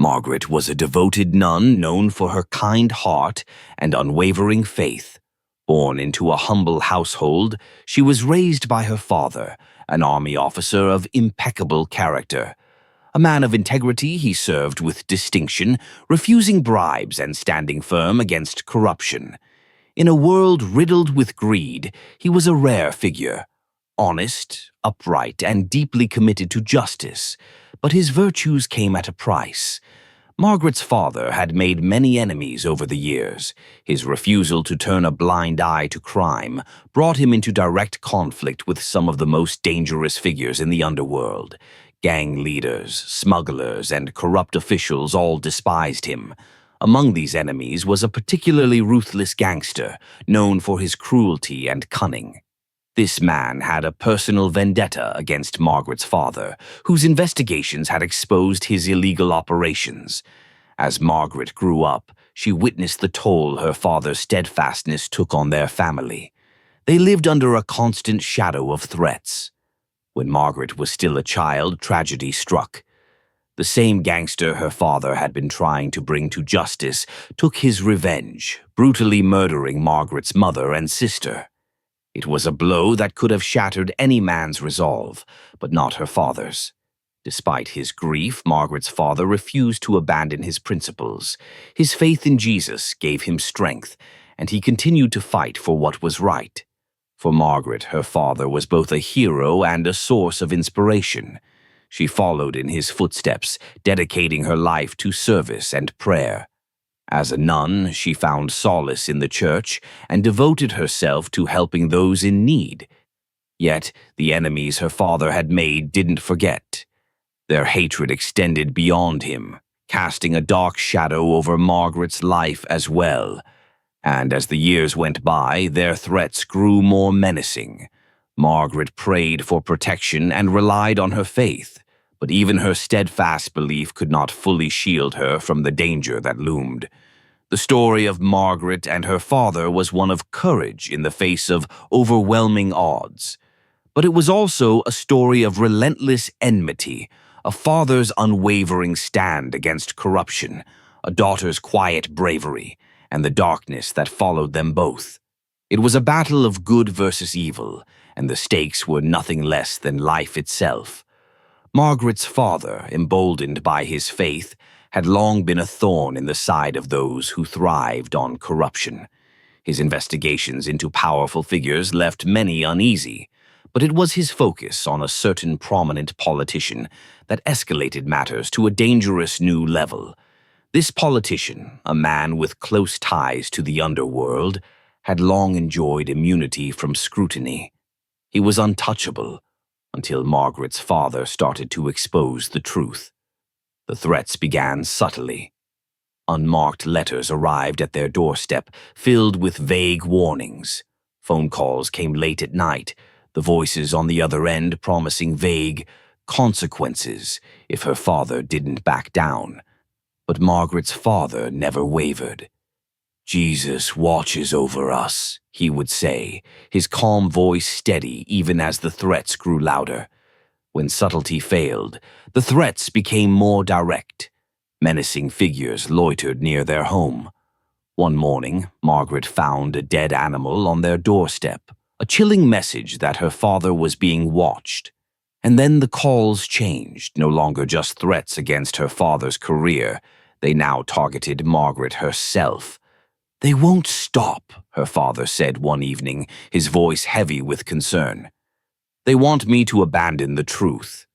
Margaret was a devoted nun known for her kind heart and unwavering faith. Born into a humble household, she was raised by her father, an army officer of impeccable character. A man of integrity, he served with distinction, refusing bribes and standing firm against corruption. In a world riddled with greed, he was a rare figure, honest, upright, and deeply committed to justice, but his virtues came at a price. Margaret's father had made many enemies over the years. His refusal to turn a blind eye to crime brought him into direct conflict with some of the most dangerous figures in the underworld. Gang leaders, smugglers, and corrupt officials all despised him. Among these enemies was a particularly ruthless gangster, known for his cruelty and cunning. This man had a personal vendetta against Margaret's father, whose investigations had exposed his illegal operations. As Margaret grew up, she witnessed the toll her father's steadfastness took on their family. They lived under a constant shadow of threats. When Margaret was still a child, tragedy struck. The same gangster her father had been trying to bring to justice took his revenge, brutally murdering Margaret's mother and sister. It was a blow that could have shattered any man's resolve, but not her father's. Despite his grief, Margaret's father refused to abandon his principles. His faith in Jesus gave him strength, and he continued to fight for what was right. For Margaret, her father was both a hero and a source of inspiration. She followed in his footsteps, dedicating her life to service and prayer. As a nun, she found solace in the church and devoted herself to helping those in need. Yet, the enemies her father had made didn't forget. Their hatred extended beyond him, casting a dark shadow over Margaret's life as well. And as the years went by, their threats grew more menacing. Margaret prayed for protection and relied on her faith, but even her steadfast belief could not fully shield her from the danger that loomed. The story of Margaret and her father was one of courage in the face of overwhelming odds. But it was also a story of relentless enmity, a father's unwavering stand against corruption, a daughter's quiet bravery, and the darkness that followed them both. It was a battle of good versus evil, and the stakes were nothing less than life itself. Margaret's father, emboldened by his faith, had long been a thorn in the side of those who thrived on corruption. His investigations into powerful figures left many uneasy, but it was his focus on a certain prominent politician that escalated matters to a dangerous new level. This politician, a man with close ties to the underworld, had long enjoyed immunity from scrutiny. He was untouchable, until Margaret's father started to expose the truth. The threats began subtly. Unmarked letters arrived at their doorstep, filled with vague warnings. Phone calls came late at night, the voices on the other end promising vague consequences if her father didn't back down. But Margaret's father never wavered. "Jesus watches over us," he would say, his calm voice steady even as the threats grew louder. When subtlety failed, the threats became more direct. Menacing figures loitered near their home. One morning, Margaret found a dead animal on their doorstep, a chilling message that her father was being watched. And then the calls changed, no longer just threats against her father's career. They now targeted Margaret herself. "They won't stop," her father said one evening, his voice heavy with concern. "They want me to abandon the truth,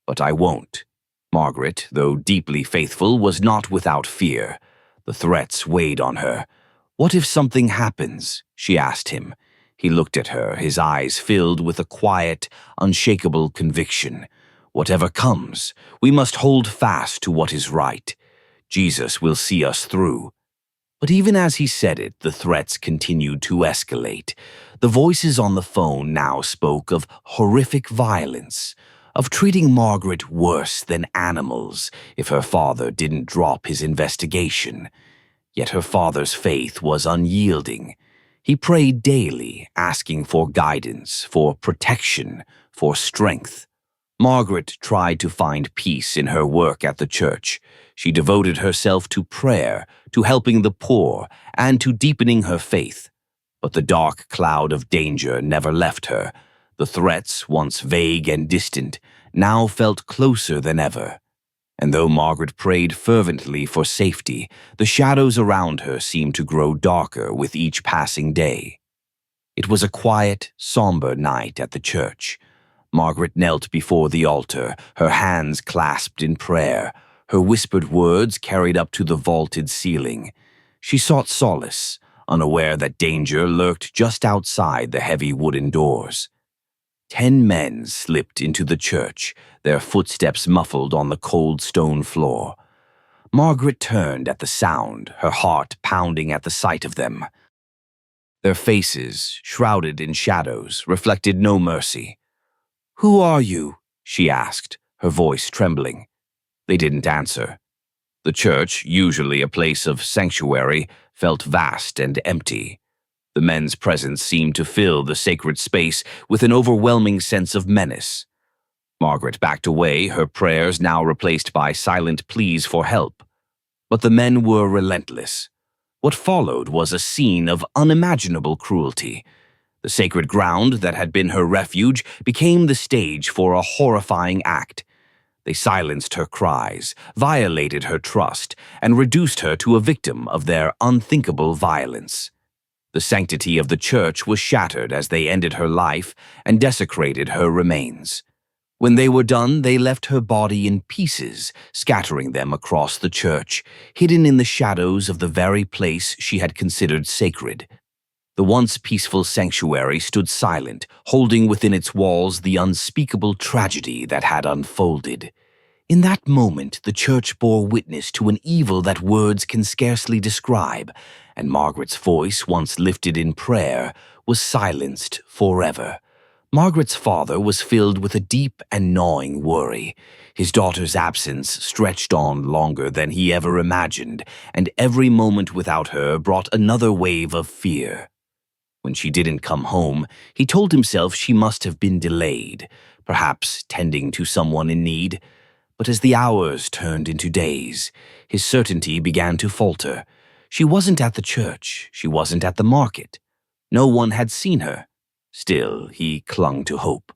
but I won't." Margaret, though deeply faithful, was not without fear. The threats weighed on her. "What if something happens?" she asked him. He looked at her, his eyes filled with a quiet, unshakable conviction. "Whatever comes, we must hold fast to what is right. Jesus will see us through." But even as he said it, the threats continued to escalate. The voices on the phone now spoke of horrific violence, of treating Margaret worse than animals if her father didn't drop his investigation. Yet her father's faith was unyielding. He prayed daily, asking for guidance, for protection, for strength. Margaret tried to find peace in her work at the church. She devoted herself to prayer, to helping the poor, and to deepening her faith. But the dark cloud of danger never left her. The threats, once vague and distant, now felt closer than ever. And though Margaret prayed fervently for safety, the shadows around her seemed to grow darker with each passing day. It was a quiet, somber night at the church. Margaret knelt before the altar, her hands clasped in prayer, her whispered words carried up to the vaulted ceiling. She sought solace, unaware that danger lurked just outside the heavy wooden doors. 10 men slipped into the church, their footsteps muffled on the cold stone floor. Margaret turned at the sound, her heart pounding at the sight of them. Their faces, shrouded in shadows, reflected no mercy. "Who are you?" she asked, her voice trembling. They didn't answer. The church, usually a place of sanctuary, felt vast and empty. The men's presence seemed to fill the sacred space with an overwhelming sense of menace. Margaret backed away, her prayers now replaced by silent pleas for help. But the men were relentless. What followed was a scene of unimaginable cruelty. The sacred ground that had been her refuge became the stage for a horrifying act. They silenced her cries, violated her trust, and reduced her to a victim of their unthinkable violence. The sanctity of the church was shattered as they ended her life and desecrated her remains. When they were done, they left her body in pieces, scattering them across the church, hidden in the shadows of the very place she had considered sacred. The once peaceful sanctuary stood silent, holding within its walls the unspeakable tragedy that had unfolded. In that moment, the church bore witness to an evil that words can scarcely describe, and Margaret's voice, once lifted in prayer, was silenced forever. Margaret's father was filled with a deep and gnawing worry. His daughter's absence stretched on longer than he ever imagined, and every moment without her brought another wave of fear. When she didn't come home, he told himself she must have been delayed, perhaps tending to someone in need. But as the hours turned into days, his certainty began to falter. She wasn't at the church, she wasn't at the market. No one had seen her. Still, he clung to hope.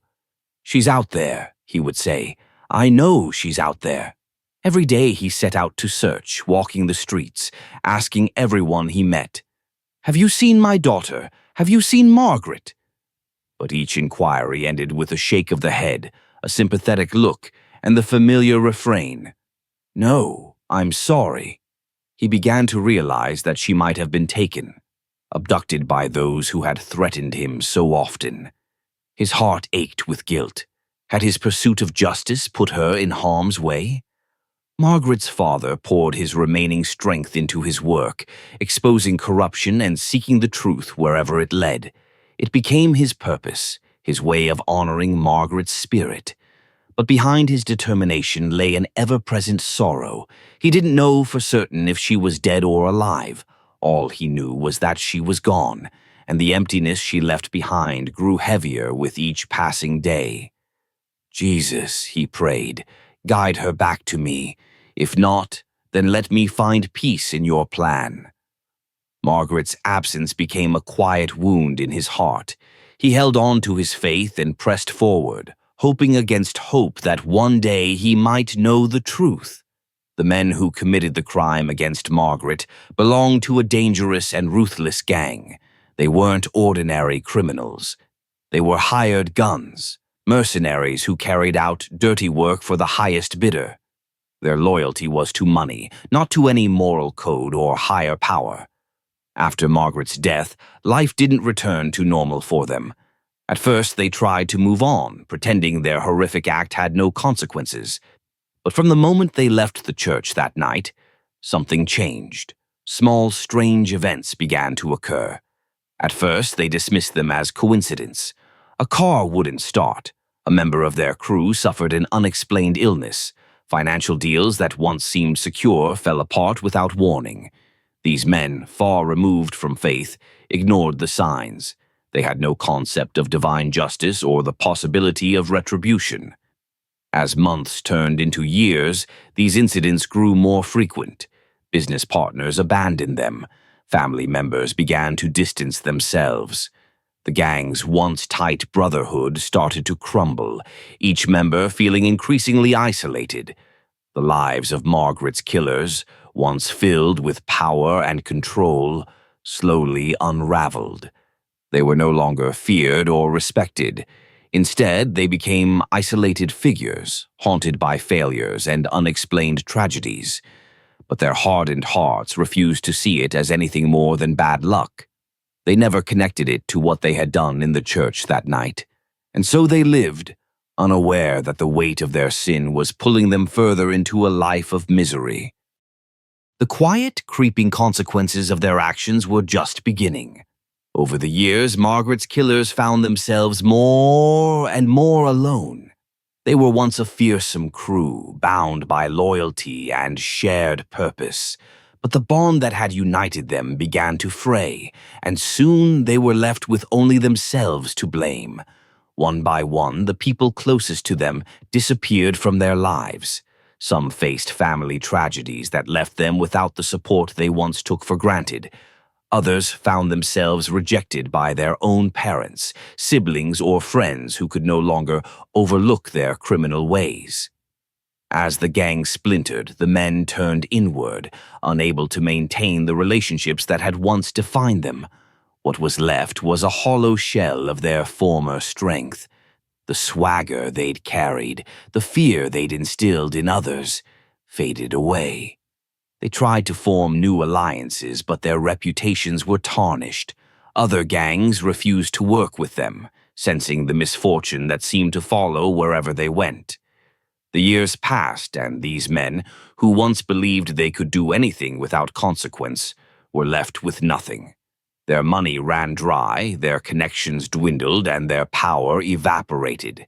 "She's out there," he would say. "I know she's out there." Every day he set out to search, walking the streets, asking everyone he met, "Have you seen my daughter? Have you seen Margaret?" But each inquiry ended with a shake of the head, a sympathetic look, and the familiar refrain, "No, I'm sorry." He began to realize that she might have been taken, abducted by those who had threatened him so often. His heart ached with guilt. Had his pursuit of justice put her in harm's way? Margaret's father poured his remaining strength into his work, exposing corruption and seeking the truth wherever it led. It became his purpose, his way of honoring Margaret's spirit. But behind his determination lay an ever-present sorrow. He didn't know for certain if she was dead or alive. All he knew was that she was gone, and the emptiness she left behind grew heavier with each passing day. "Jesus," he prayed, "guide her back to me. If not, then let me find peace in your plan." Margaret's absence became a quiet wound in his heart. He held on to his faith and pressed forward, hoping against hope that one day he might know the truth. The men who committed the crime against Margaret belonged to a dangerous and ruthless gang. They weren't ordinary criminals. They were hired guns, mercenaries who carried out dirty work for the highest bidder. Their loyalty was to money, not to any moral code or higher power. After Margaret's death, life didn't return to normal for them. At first, they tried to move on, pretending their horrific act had no consequences. But from the moment they left the church that night, something changed. Small, strange events began to occur. At first, they dismissed them as coincidence. A car wouldn't start. A member of their crew suffered an unexplained illness. Financial deals that once seemed secure fell apart without warning. These men, far removed from faith, ignored the signs. They had no concept of divine justice or the possibility of retribution. As months turned into years, these incidents grew more frequent. Business partners abandoned them. Family members began to distance themselves. The gang's once tight brotherhood started to crumble, each member feeling increasingly isolated. The lives of Margaret's killers, once filled with power and control, slowly unraveled. They were no longer feared or respected. Instead, they became isolated figures, haunted by failures and unexplained tragedies. But their hardened hearts refused to see it as anything more than bad luck. They never connected it to what they had done in the church that night. And so they lived, unaware that the weight of their sin was pulling them further into a life of misery. The quiet, creeping consequences of their actions were just beginning. Over the years, Margaret's killers found themselves more and more alone. They were once a fearsome crew, bound by loyalty and shared purpose. But the bond that had united them began to fray, and soon they were left with only themselves to blame. One by one, the people closest to them disappeared from their lives. Some faced family tragedies that left them without the support they once took for granted. Others found themselves rejected by their own parents, siblings, or friends who could no longer overlook their criminal ways. As the gang splintered, the men turned inward, unable to maintain the relationships that had once defined them. What was left was a hollow shell of their former strength. The swagger they'd carried, the fear they'd instilled in others, faded away. They tried to form new alliances, but their reputations were tarnished. Other gangs refused to work with them, sensing the misfortune that seemed to follow wherever they went. The years passed, and these men, who once believed they could do anything without consequence, were left with nothing. Their money ran dry, their connections dwindled, and their power evaporated.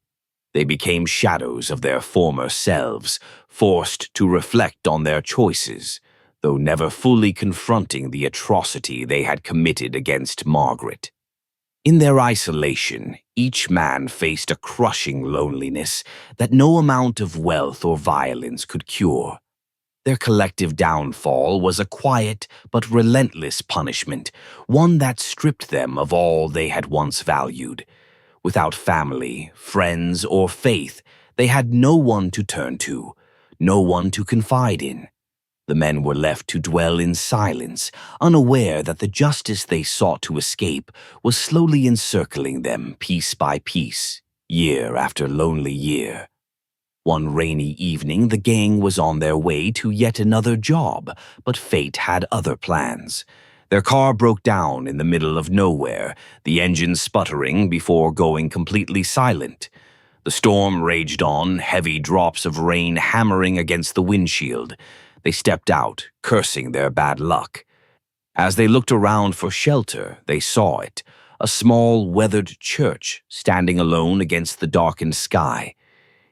They became shadows of their former selves, forced to reflect on their choices, though never fully confronting the atrocity they had committed against Margaret. In their isolation, each man faced a crushing loneliness that no amount of wealth or violence could cure. Their collective downfall was a quiet but relentless punishment, one that stripped them of all they had once valued. Without family, friends, or faith, they had no one to turn to, no one to confide in. The men were left to dwell in silence, unaware that the justice they sought to escape was slowly encircling them piece by piece, year after lonely year. One rainy evening, the gang was on their way to yet another job, but fate had other plans. Their car broke down in the middle of nowhere, the engine sputtering before going completely silent. The storm raged on, heavy drops of rain hammering against the windshield. They stepped out, cursing their bad luck. As they looked around for shelter, they saw it, a small, weathered church standing alone against the darkened sky.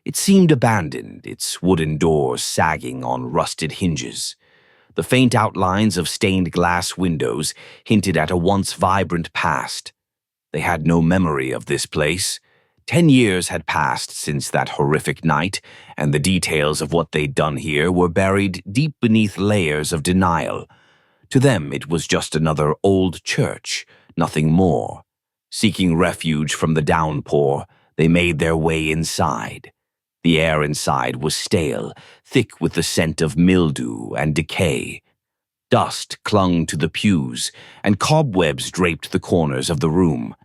It seemed abandoned, its wooden doors sagging on rusted hinges. The faint outlines of stained glass windows hinted at a once vibrant past. They had no memory of this place. 10 years had passed since that horrific night, and the details of what they'd done here were buried deep beneath layers of denial. To them, it was just another old church, nothing more. Seeking refuge from the downpour, they made their way inside. The air inside was stale, thick with the scent of mildew and decay. Dust clung to the pews, and cobwebs draped the corners of the room.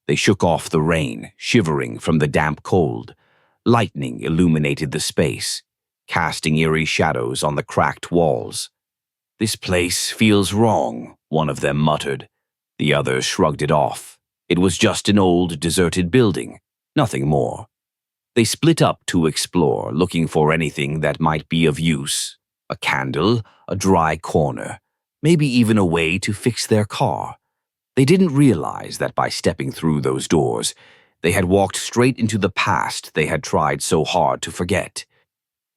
They shook off the rain, shivering from the damp cold. Lightning illuminated the space, casting eerie shadows on the cracked walls. "This place feels wrong," one of them muttered. The other shrugged it off. It was just an old, deserted building, nothing more. They split up to explore, looking for anything that might be of use. A candle, a dry corner, maybe even a way to fix their car. They didn't realize that by stepping through those doors, they had walked straight into the past they had tried so hard to forget.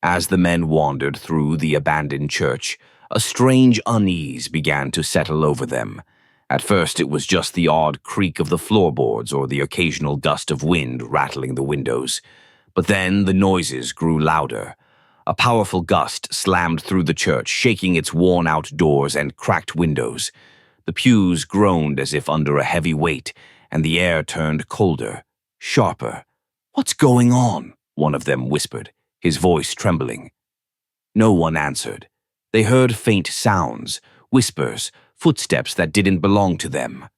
As the men wandered through the abandoned church, a strange unease began to settle over them. At first it was just the odd creak of the floorboards or the occasional gust of wind rattling the windows. But then the noises grew louder. A powerful gust slammed through the church, shaking its worn-out doors and cracked windows. The pews groaned as if under a heavy weight, and the air turned colder, sharper. "What's going on?" one of them whispered, his voice trembling. No one answered. They heard faint sounds, whispers, footsteps that didn't belong to them.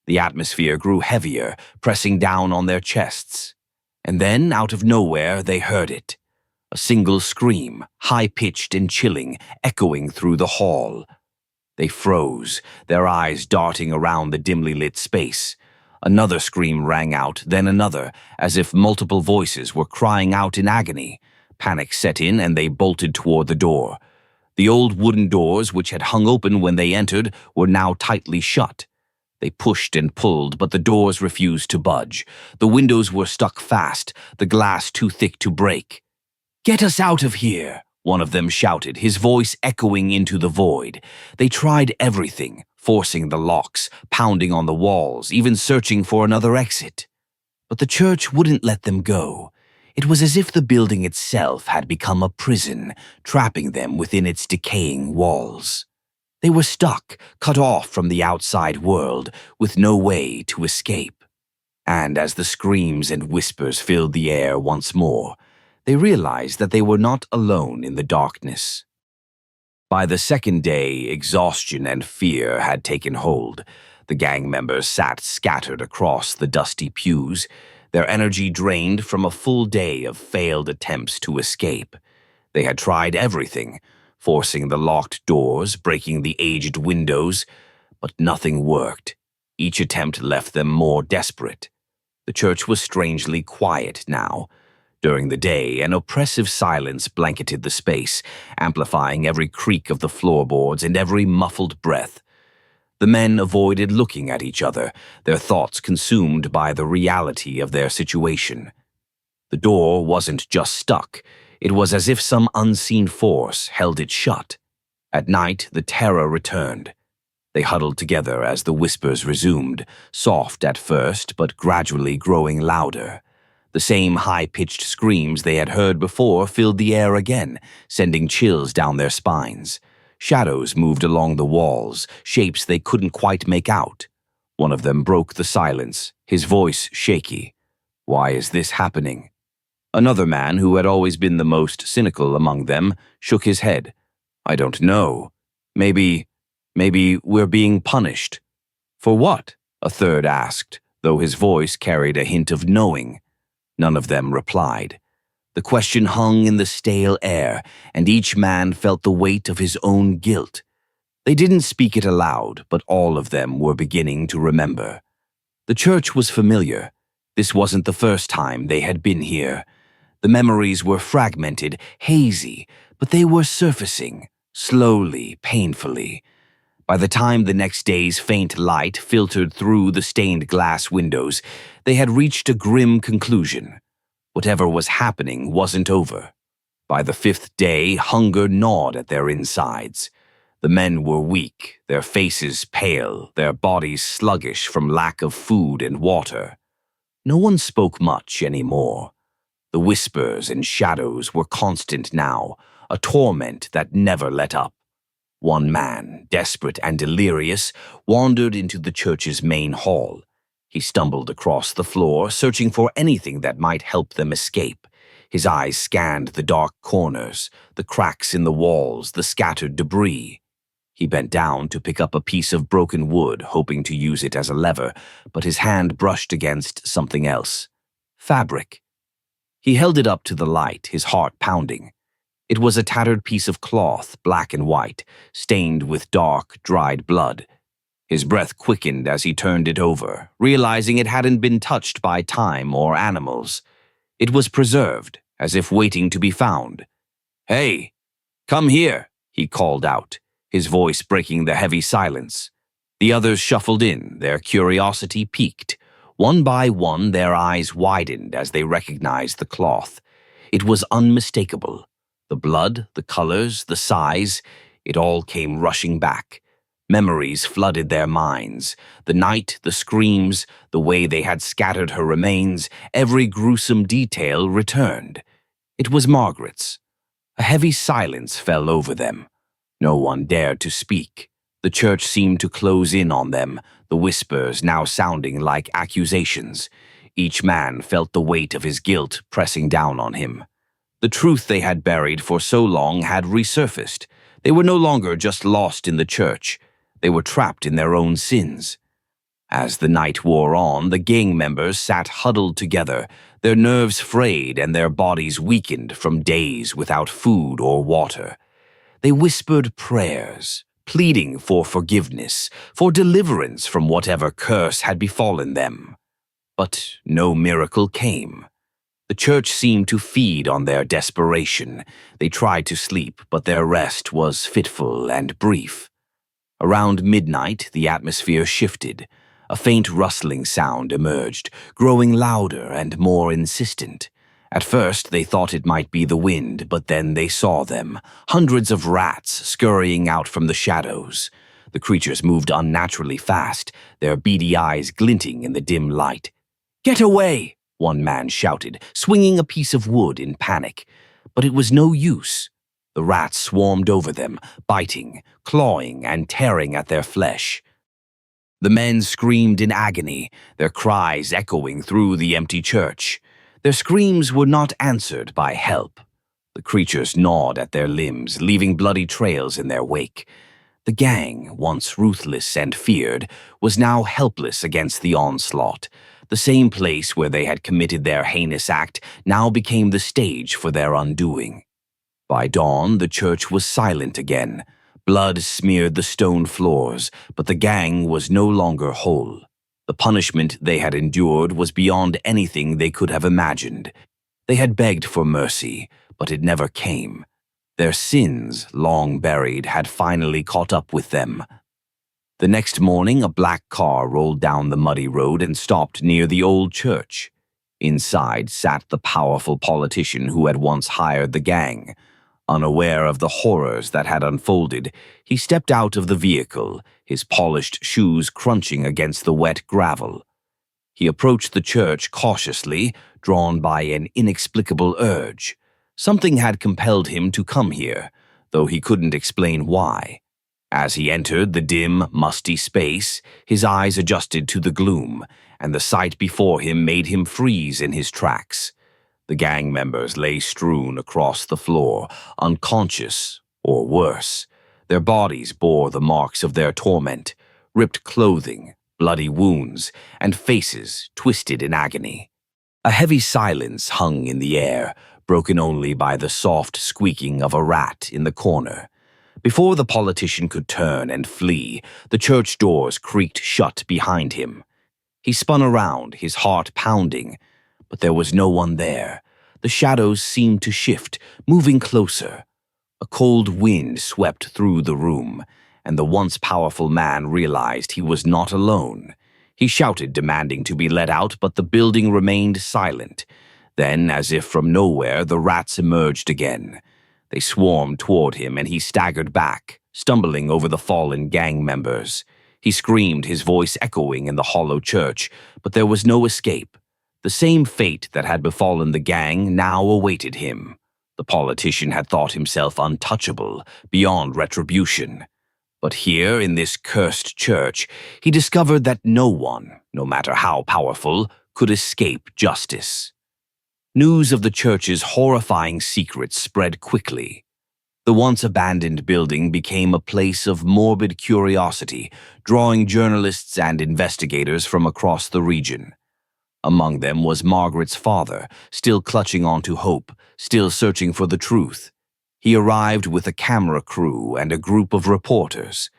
The atmosphere grew heavier, pressing down on their chests. And then, out of nowhere, they heard it. A single scream, high-pitched and chilling, echoing through the hall. They froze, their eyes darting around the dimly lit space. Another scream rang out, then another, as if multiple voices were crying out in agony. Panic set in, and they bolted toward the door. The old wooden doors, which had hung open when they entered, were now tightly shut. They pushed and pulled, but the doors refused to budge. The windows were stuck fast, the glass too thick to break. "Get us out of here!" one of them shouted, his voice echoing into the void. They tried everything, forcing the locks, pounding on the walls, even searching for another exit. But the church wouldn't let them go. It was as if the building itself had become a prison, trapping them within its decaying walls. They were stuck, cut off from the outside world, with no way to escape. And as the screams and whispers filled the air once more, they realized that they were not alone in the darkness. By the second day, exhaustion and fear had taken hold. The gang members sat scattered across the dusty pews, their energy drained from a full day of failed attempts to escape. They had tried everything, forcing the locked doors, breaking the aged windows, but nothing worked. Each attempt left them more desperate. The church was strangely quiet now. During the day, an oppressive silence blanketed the space, amplifying every creak of the floorboards and every muffled breath. The men avoided looking at each other, their thoughts consumed by the reality of their situation. The door wasn't just stuck. It was as if some unseen force held it shut. At night, the terror returned. They huddled together as the whispers resumed, soft at first, but gradually growing louder. The same high-pitched screams they had heard before filled the air again, sending chills down their spines. Shadows moved along the walls, shapes they couldn't quite make out. One of them broke the silence, his voice shaky. "Why is this happening?" Another man, who had always been the most cynical among them, shook his head. "I don't know. Maybe we're being punished." "For what?" a third asked, though his voice carried a hint of knowing. None of them replied. The question hung in the stale air, and each man felt the weight of his own guilt. They didn't speak it aloud, but all of them were beginning to remember. The church was familiar. This wasn't the first time they had been here. The memories were fragmented, hazy, but they were surfacing, slowly, painfully. By the time the next day's faint light filtered through the stained glass windows, they had reached a grim conclusion. Whatever was happening wasn't over. By the fifth day, hunger gnawed at their insides. The men were weak, their faces pale, their bodies sluggish from lack of food and water. No one spoke much anymore. The whispers and shadows were constant now, a torment that never let up. One man, desperate and delirious, wandered into the church's main hall. He stumbled across the floor, searching for anything that might help them escape. His eyes scanned the dark corners, the cracks in the walls, the scattered debris. He bent down to pick up a piece of broken wood, hoping to use it as a lever, but his hand brushed against something else. Fabric. He held it up to the light, his heart pounding. It was a tattered piece of cloth, black and white, stained with dark, dried blood. His breath quickened as he turned it over, realizing it hadn't been touched by time or animals. It was preserved, as if waiting to be found. "Hey, come here," he called out, his voice breaking the heavy silence. The others shuffled in, their curiosity piqued. One by one, their eyes widened as they recognized the cloth. It was unmistakable. The blood, the colors, the size, it all came rushing back. Memories flooded their minds. The night, the screams, the way they had scattered her remains, every gruesome detail returned. It was Margaret's. A heavy silence fell over them. No one dared to speak. The church seemed to close in on them, the whispers now sounding like accusations. Each man felt the weight of his guilt pressing down on him. The truth they had buried for so long had resurfaced. They were no longer just lost in the church. They were trapped in their own sins. As the night wore on, the gang members sat huddled together, their nerves frayed and their bodies weakened from days without food or water. They whispered prayers, pleading for forgiveness, for deliverance from whatever curse had befallen them. But no miracle came. The church seemed to feed on their desperation. They tried to sleep, but their rest was fitful and brief. Around midnight, the atmosphere shifted. A faint rustling sound emerged, growing louder and more insistent. At first, they thought it might be the wind, but then they saw them, hundreds of rats scurrying out from the shadows. The creatures moved unnaturally fast, their beady eyes glinting in the dim light. "Get away!" one man shouted, swinging a piece of wood in panic. But it was no use. The rats swarmed over them, biting, clawing, and tearing at their flesh. The men screamed in agony, their cries echoing through the empty church. Their screams were not answered by help. The creatures gnawed at their limbs, leaving bloody trails in their wake. The gang, once ruthless and feared, was now helpless against the onslaught. The same place where they had committed their heinous act now became the stage for their undoing. By dawn, the church was silent again. Blood smeared the stone floors, but the gang was no longer whole. The punishment they had endured was beyond anything they could have imagined. They had begged for mercy, but it never came. Their sins, long buried, had finally caught up with them. The next morning, a black car rolled down the muddy road and stopped near the old church. Inside sat the powerful politician who had once hired the gang. Unaware of the horrors that had unfolded, he stepped out of the vehicle, his polished shoes crunching against the wet gravel. He approached the church cautiously, drawn by an inexplicable urge. Something had compelled him to come here, though he couldn't explain why. As he entered the dim, musty space, his eyes adjusted to the gloom, and the sight before him made him freeze in his tracks. The gang members lay strewn across the floor, unconscious or worse. Their bodies bore the marks of their torment, ripped clothing, bloody wounds, and faces twisted in agony. A heavy silence hung in the air, broken only by the soft squeaking of a rat in the corner. Before the politician could turn and flee, the church doors creaked shut behind him. He spun around, his heart pounding, but there was no one there. The shadows seemed to shift, moving closer. A cold wind swept through the room, and the once powerful man realized he was not alone. He shouted, demanding to be let out, but the building remained silent. Then, as if from nowhere, the rats emerged again. They swarmed toward him, and he staggered back, stumbling over the fallen gang members. He screamed, his voice echoing in the hollow church, but there was no escape. The same fate that had befallen the gang now awaited him. The politician had thought himself untouchable, beyond retribution. But here, in this cursed church, he discovered that no one, no matter how powerful, could escape justice. News of the church's horrifying secrets spread quickly. The once abandoned building became a place of morbid curiosity, drawing journalists and investigators from across the region. Among them was Margaret's father, still clutching onto hope, still searching for the truth. He arrived with a camera crew and a group of reporters.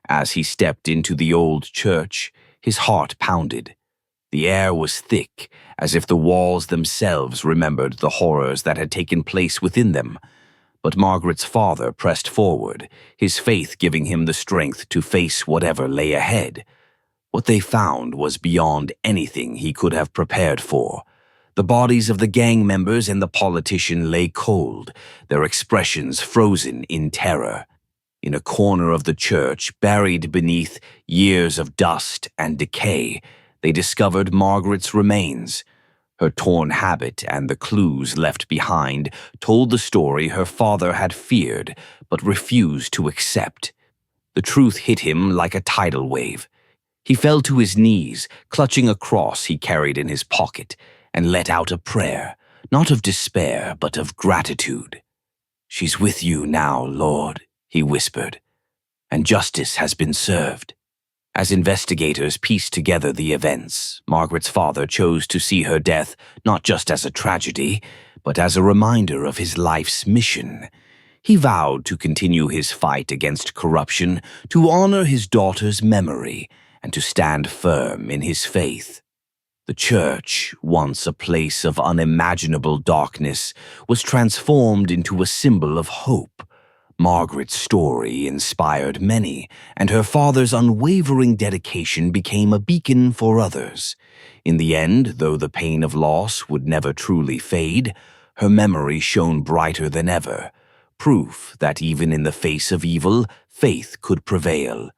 As he stepped into the old church, his heart pounded. The air was thick, as if the walls themselves remembered the horrors that had taken place within them. But Margaret's father pressed forward, his faith giving him the strength to face whatever lay ahead. What they found was beyond anything he could have prepared for. The bodies of the gang members and the politician lay cold, their expressions frozen in terror. In a corner of the church, buried beneath years of dust and decay, they discovered Margaret's remains. Her torn habit and the clues left behind told the story her father had feared but refused to accept. The truth hit him like a tidal wave. He fell to his knees, clutching a cross he carried in his pocket, and let out a prayer, not of despair but of gratitude. "She's with you now, Lord," he whispered, "and justice has been served." As investigators pieced together the events, Margaret's father chose to see her death not just as a tragedy, but as a reminder of his life's mission. He vowed to continue his fight against corruption, to honor his daughter's memory, and to stand firm in his faith. The church, once a place of unimaginable darkness, was transformed into a symbol of hope. Margaret's story inspired many, and her father's unwavering dedication became a beacon for others. In the end, though the pain of loss would never truly fade, her memory shone brighter than ever, proof that even in the face of evil, faith could prevail.